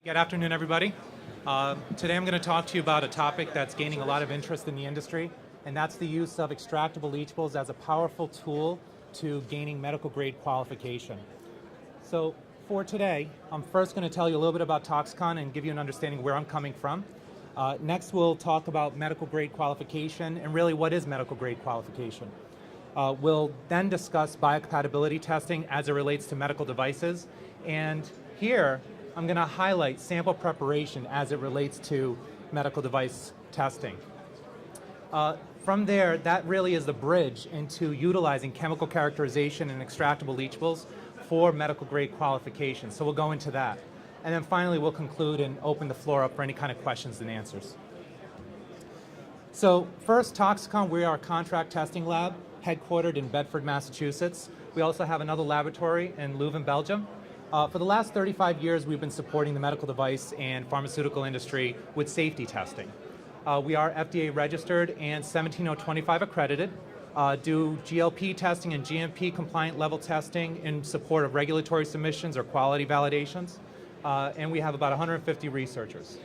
Good afternoon, everybody. Today I'm going to talk to you about a topic that's gaining a lot of interest in the industry, and that's the use of extractable leachables as a powerful tool to gaining medical grade qualification. So for today, I'm first going to tell you a little bit about Toxikon and give you an understanding of where I'm coming from. Next, we'll talk about medical grade qualification and really what is medical grade qualification. We'll then discuss biocompatibility testing as it relates to medical devices, and here I'm going to highlight sample preparation as it relates to medical device testing. From there, that really is the bridge into utilizing chemical characterization and extractable leachables for medical grade qualification. So we'll go into that. And then finally, we'll conclude and open the floor up for any kind of questions and answers. So first, Toxikon, we are a contract testing lab headquartered in Bedford, Massachusetts. We also have another laboratory in Leuven, Belgium. For the last 35 years, we've been supporting the medical device and pharmaceutical industry with safety testing. We are FDA registered and 17025 accredited, do GLP testing and GMP compliant level testing in support of regulatory submissions or quality validations, and we have about 150 researchers.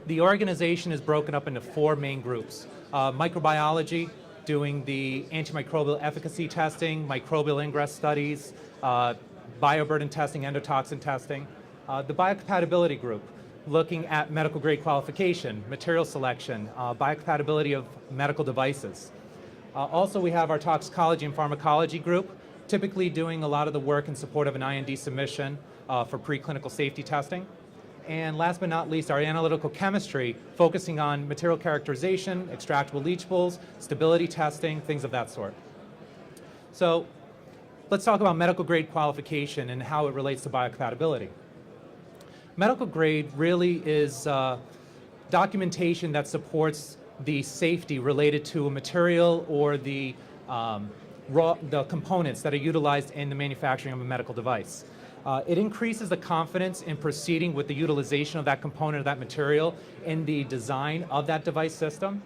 The organization is broken up into four main groups. Microbiology, doing the antimicrobial efficacy testing, microbial ingress studies, bioburden testing, endotoxin testing. The biocompatibility group, looking at medical grade qualification, material selection, biocompatibility of medical devices. Also, we have our toxicology and pharmacology group, typically doing a lot of the work in support of an IND submission for preclinical safety testing. And last but not least, our analytical chemistry, focusing on material characterization, extractable leachables, stability testing, things of that sort. So let's talk about medical grade qualification and how it relates to biocompatibility. Medical grade really is documentation that supports the safety related to a material or the components that are utilized in the manufacturing of a medical device. It increases the confidence in proceeding with the utilization of that component or that material in the design of that device system.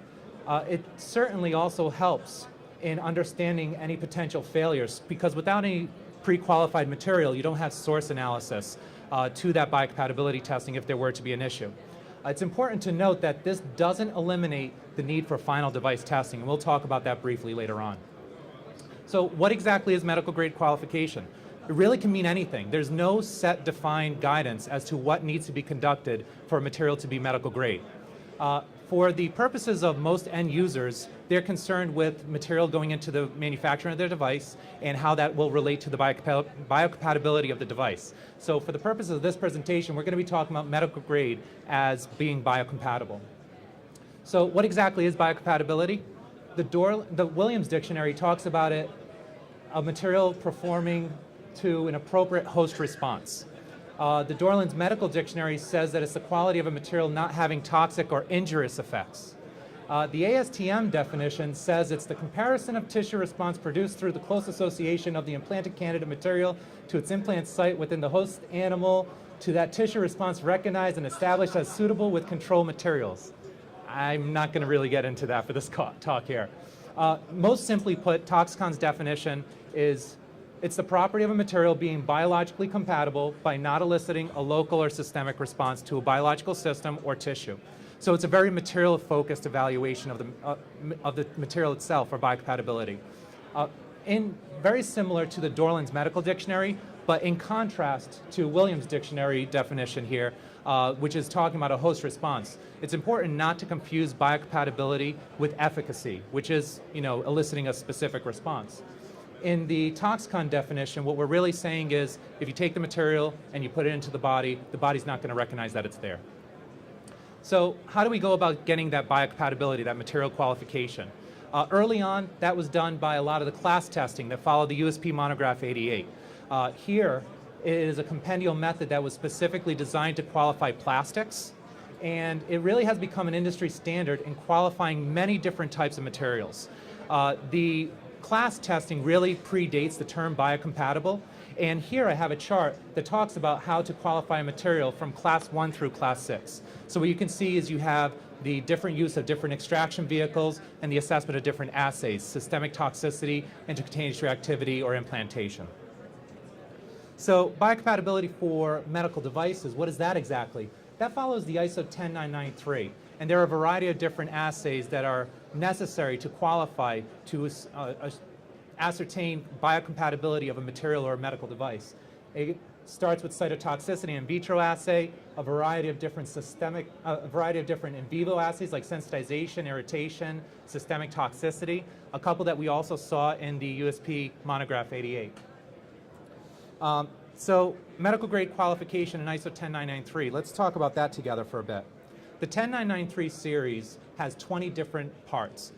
It certainly also helps in understanding any potential failures, because without any pre-qualified material, you don't have source analysis to that biocompatibility testing if there were to be an issue. It's important to note that this doesn't eliminate the need for final device testing, and we'll talk about that briefly later on. So what exactly is medical grade qualification? It really can mean anything. There's no set defined guidance as to what needs to be conducted for a material to be medical grade. For the purposes of most end users, they're concerned with material going into the manufacturing of their device and how that will relate to the biocompatibility of the device. So for the purposes of this presentation, we're going to be talking about medical grade as being biocompatible. So what exactly is biocompatibility? The Williams Dictionary talks about it, a material performing to an appropriate host response. The Dorland's Medical Dictionary says that it's the quality of a material not having toxic or injurious effects. The ASTM definition says it's the comparison of tissue response produced through the close association of the implanted candidate material to its implant site within the host animal to that tissue response recognized and established as suitable with control materials. I'm not going to really get into that for this talk here. Most simply put, Toxikon's definition is it's the property of a material being biologically compatible by not eliciting a local or systemic response to a biological system or tissue. So it's a very material-focused evaluation of the material itself, or biocompatibility. Very similar to the Dorland's Medical Dictionary, but in contrast to Williams' Dictionary definition here, which is talking about a host response. It's important not to confuse biocompatibility with efficacy, which is, eliciting a specific response. In the Toxikon definition, what we're really saying is if you take the material and you put it into the body's not going to recognize that it's there. So how do we go about getting that biocompatibility, that material qualification? Early on, that was done by a lot of the class testing that followed the USP Monograph 88. Here, it is a compendial method that was specifically designed to qualify plastics, and it really has become an industry standard in qualifying many different types of materials. The class testing really predates the term biocompatible, and here I have a chart that talks about how to qualify a material from class 1 through class 6. So what you can see is you have the different use of different extraction vehicles and the assessment of different assays, systemic toxicity, intercutaneous reactivity, or implantation. So biocompatibility for medical devices, what is that exactly? That follows the ISO 10993, and there are a variety of different assays that are necessary to qualify to ascertain biocompatibility of a material or a medical device. It starts with cytotoxicity in vitro assay, a variety of different in vivo assays like sensitization, irritation, systemic toxicity, a couple that we also saw in the USP Monograph 88. So medical grade qualification in ISO 10993, let's talk about that together for a bit. The 10993 series has 20 different parts.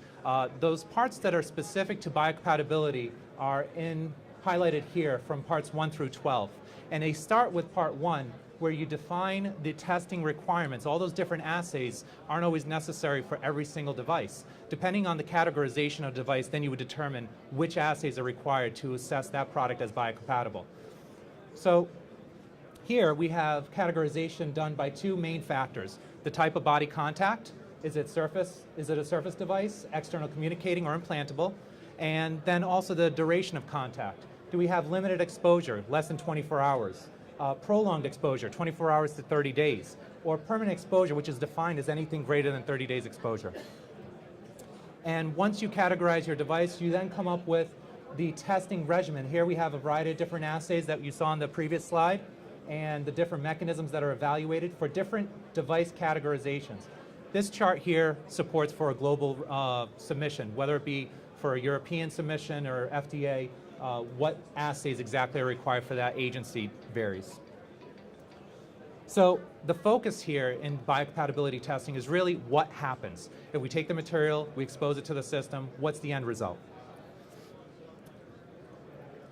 Those parts that are specific to biocompatibility are highlighted here from parts 1 through 12. And they start with part 1, where you define the testing requirements. All those different assays aren't always necessary for every single device. Depending on the categorization of device, then you would determine which assays are required to assess that product as biocompatible. So here we have categorization done by 2 main factors: the type of body contact. Is it a surface device, external communicating or implantable? And then also the duration of contact. Do we have limited exposure, less than 24 hours? Prolonged exposure, 24 hours to 30 days? Or permanent exposure, which is defined as anything greater than 30 days exposure. And once you categorize your device, you then come up with the testing regimen. Here we have a variety of different assays that you saw on the previous slide, and the different mechanisms that are evaluated for different device categorizations. This chart here supports for a global submission, whether it be for a European submission or FDA, what assays exactly are required for that agency varies. So the focus here in biocompatibility testing is really what happens. If we take the material, we expose it to the system, what's the end result?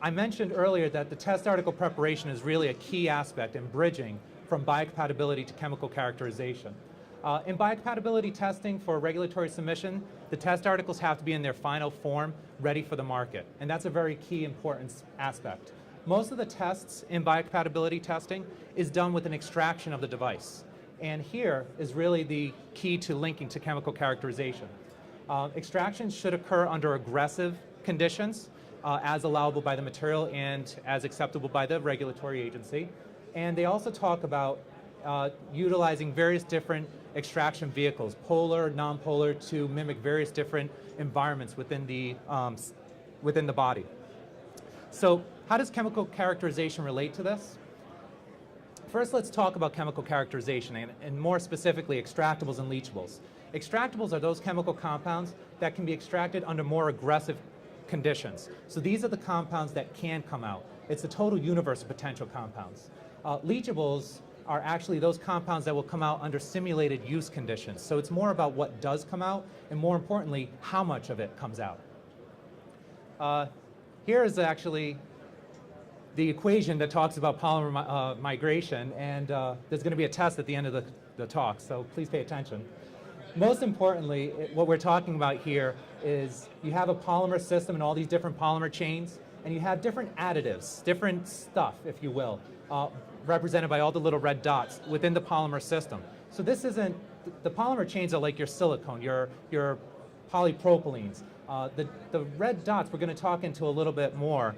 I mentioned earlier that the test article preparation is really a key aspect in bridging from biocompatibility to chemical characterization. In biocompatibility testing for regulatory submission, the test articles have to be in their final form, ready for the market. And that's a very key important aspect. Most of the tests in biocompatibility testing is done with an extraction of the device. And here is really the key to linking to chemical characterization. Extraction should occur under aggressive conditions, as allowable by the material and as acceptable by the regulatory agency. And they also talk about utilizing various different extraction vehicles, polar, non-polar, to mimic various different environments within the body. So how does chemical characterization relate to this? First, let's talk about chemical characterization, and more specifically, extractables and leachables. Extractables are those chemical compounds that can be extracted under more aggressive conditions. So these are the compounds that can come out. It's the total universe of potential compounds. Leachables are actually those compounds that will come out under simulated use conditions. So it's more about what does come out, and more importantly, how much of it comes out. Here is actually the equation that talks about polymer migration, and there's going to be a test at the end of the talk, so please pay attention. Most importantly, what we're talking about here is you have a polymer system and all these different polymer chains, and you have different additives, different stuff, if you will, represented by all the little red dots within the polymer system. So this isn't, the polymer chains are like your silicone, your polypropylenes. The red dots we're going to talk into a little bit more.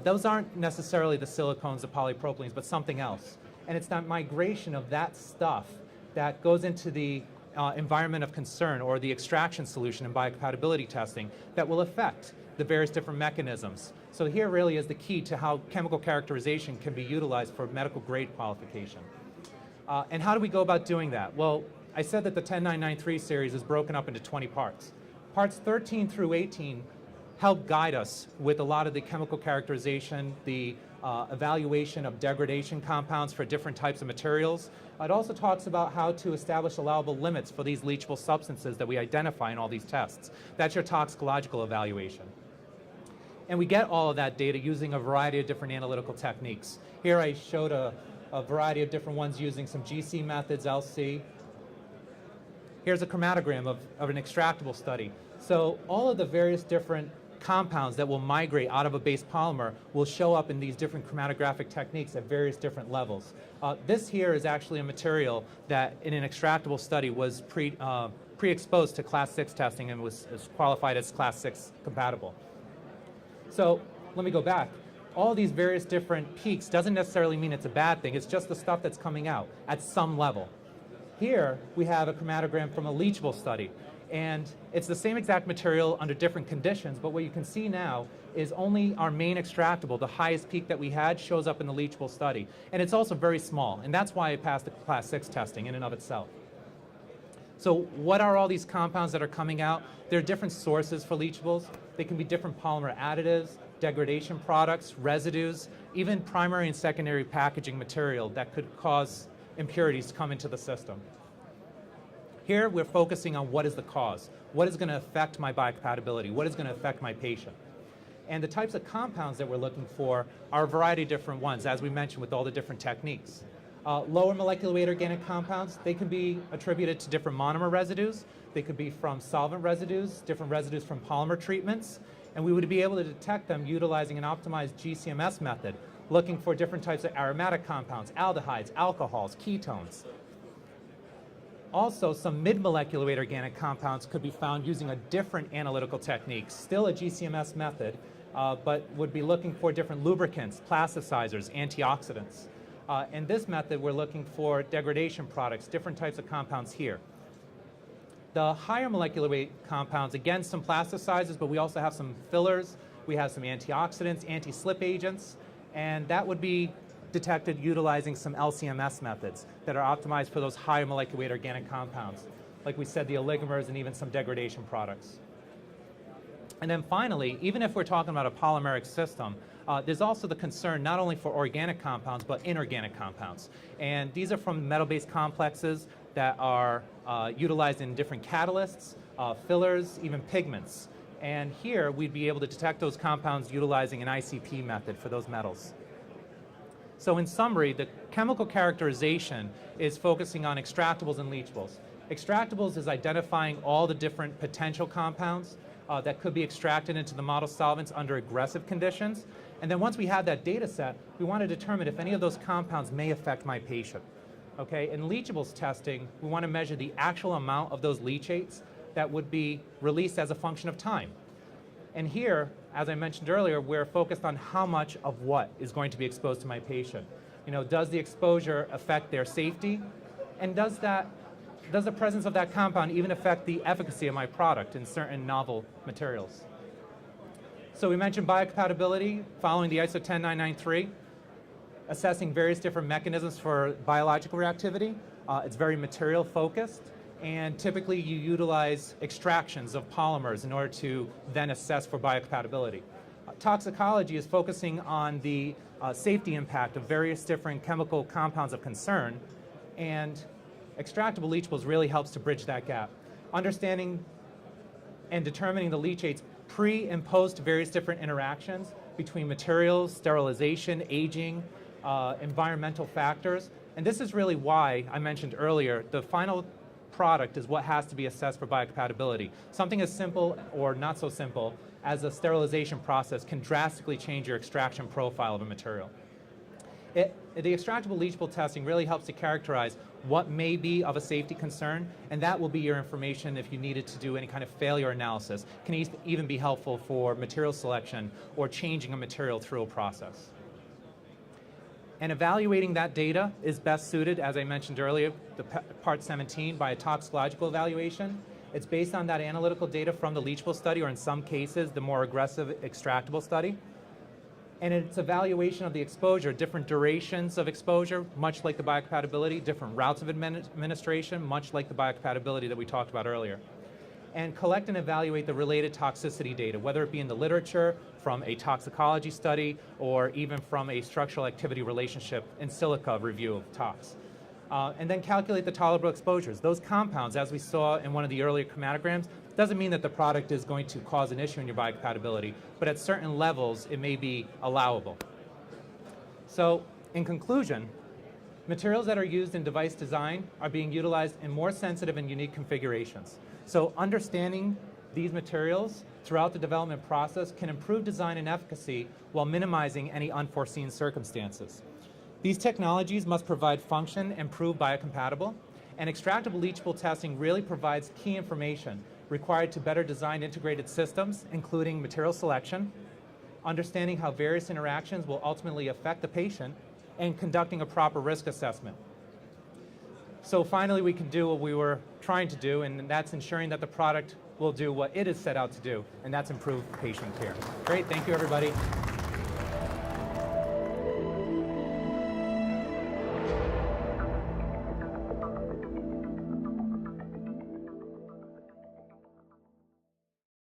Those aren't necessarily the silicones, the polypropylenes, but something else. And it's that migration of that stuff that goes into the environment of concern or the extraction solution in biocompatibility testing that will affect the various different mechanisms. So here really is the key to how chemical characterization can be utilized for medical grade qualification. And how do we go about doing that? Well, I said that the 10993 series is broken up into 20 parts. Parts 13 through 18 help guide us with a lot of the chemical characterization, the evaluation of degradation compounds for different types of materials. It also talks about how to establish allowable limits for these leachable substances that we identify in all these tests. That's your toxicological evaluation. And we get all of that data using a variety of different analytical techniques. Here I showed a variety of different ones using some GC methods, LC. Here's a chromatogram of an extractable study. So all of the various different compounds that will migrate out of a base polymer will show up in these different chromatographic techniques at various different levels. This here is actually a material that in an extractable study was pre-exposed to class 6 testing and was qualified as class 6 compatible. So let me go back. all these various different peaks doesn't necessarily mean it's a bad thing. It's just the stuff that's coming out at some level. Here, we have a chromatogram from a leachable study. And it's the same exact material under different conditions, but what you can see now is only our main extractable, the highest peak that we had, shows up in the leachable study. And it's also very small, and that's why it passed the Class 6 testing in and of itself. So what are all these compounds that are coming out? There are different sources for leachables. They can be different polymer additives, degradation products, residues, even primary and secondary packaging material that could cause impurities to come into the system. Here, we're focusing on what is the cause. What is going to affect my biocompatibility? What is going to affect my patient? And the types of compounds that we're looking for are a variety of different ones, as we mentioned, with all the different techniques. Lower molecular weight organic compounds, they can be attributed to different monomer residues. They could be from solvent residues, different residues from polymer treatments, and we would be able to detect them utilizing an optimized GCMS method, looking for different types of aromatic compounds, aldehydes, alcohols, ketones. Also, some mid-molecular weight organic compounds could be found using a different analytical technique, still a GCMS method, but would be looking for different lubricants, plasticizers, antioxidants. In this method, we're looking for degradation products, different types of compounds here. The higher molecular weight compounds, again, some plasticizers, but we also have some fillers, we have some antioxidants, anti-slip agents, and that would be detected utilizing some LCMS methods that are optimized for those higher molecular weight organic compounds. Like we said, the oligomers and even some degradation products. And then finally, even if we're talking about a polymeric system, there's also the concern not only for organic compounds, but inorganic compounds. And these are from metal-based complexes that are utilized in different catalysts, fillers, even pigments. And here, we'd be able to detect those compounds utilizing an ICP method for those metals. So in summary, the chemical characterization is focusing on extractables and leachables. Extractables is identifying all the different potential compounds that could be extracted into the model solvents under aggressive conditions. And then once we have that data set, we want to determine if any of those compounds may affect my patient. Okay, in leachables testing, we want to measure the actual amount of those leachates that would be released as a function of time. And here, as I mentioned earlier, we're focused on how much of what is going to be exposed to my patient. You know, does the exposure affect their safety? And does the presence of that compound even affect the efficacy of my product in certain novel materials? So we mentioned biocompatibility following the ISO 10993, assessing various different mechanisms for biological reactivity. It's very material focused. And typically you utilize extractions of polymers in order to then assess for biocompatibility. Toxicology is focusing on the safety impact of various different chemical compounds of concern, and extractable leachables really helps to bridge that gap. Understanding and determining the leachates pre and post various different interactions between materials, sterilization, aging, environmental factors, and this is really why I mentioned earlier the final product is what has to be assessed for biocompatibility. Something as simple or not so simple as a sterilization process can drastically change your extraction profile of a material. The extractable leachable testing really helps to characterize what may be of a safety concern, and that will be your information if you needed to do any kind of failure analysis. Can even be helpful for material selection or changing a material through a process. And evaluating that data is best suited, as I mentioned earlier, the Part 17 by a toxicological evaluation. It's based on that analytical data from the leachable study, or in some cases, the more aggressive extractable study. And it's evaluation of the exposure, different durations of exposure, much like the biocompatibility, different routes of administration, much like the biocompatibility that we talked about earlier. And collect and evaluate the related toxicity data, whether it be in the literature, from a toxicology study, or even from a structural activity relationship in silico review of tox. And then calculate the tolerable exposures. Those compounds, as we saw in one of the earlier chromatograms, doesn't mean that the product is going to cause an issue in your biocompatibility, but at certain levels, it may be allowable. So, in conclusion, materials that are used in device design are being utilized in more sensitive and unique configurations. So understanding these materials throughout the development process can improve design and efficacy while minimizing any unforeseen circumstances. These technologies must provide function and prove biocompatible, and extractable leachable testing really provides key information required to better design integrated systems, including material selection, understanding how various interactions will ultimately affect the patient, and conducting a proper risk assessment. So finally, we can do what we were trying to do, and that's ensuring that the product will do what it is set out to do, and that's improve patient care. Great, thank you everybody.